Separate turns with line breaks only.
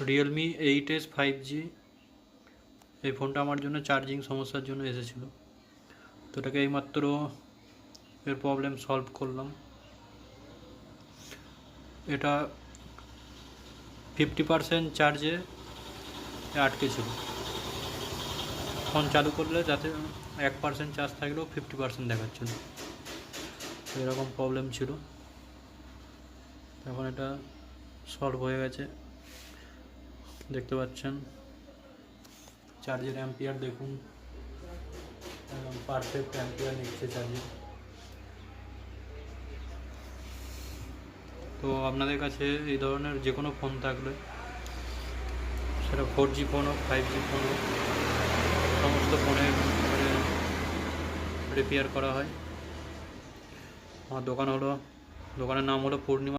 Realme 8s 5G। এই ফোনটা আমার জন্য চার্জিং সমস্যার জন্য এসেছিলো, তো এটাকে এইমাত্র এর প্রবলেম সলভ করলাম। এটা 50% চার্জে আটকে ছিল। ফোন চালু করলে যাতে 1% চার্জ থাকলেও 50% দেখাচ্ছিল, তো এরকম প্রবলেম ছিল। এখন এটা সলভ হয়ে গেছে, দেখতে পাচ্ছেন। চার্জের অ্যাম্পিয়ার দেখুন, একদম পারফেক্ট অ্যাম্পিয়ার নিচ্ছে চার্জে। তো আপনাদের কাছে এই ধরনের যে কোনো ফোন থাকলে, সেটা 4G ফোন হোক 5G ফোন হোক, সমস্ত ফোনের রিপেয়ার করা হয়। আমার দোকানের নাম হলো পূর্ণিমা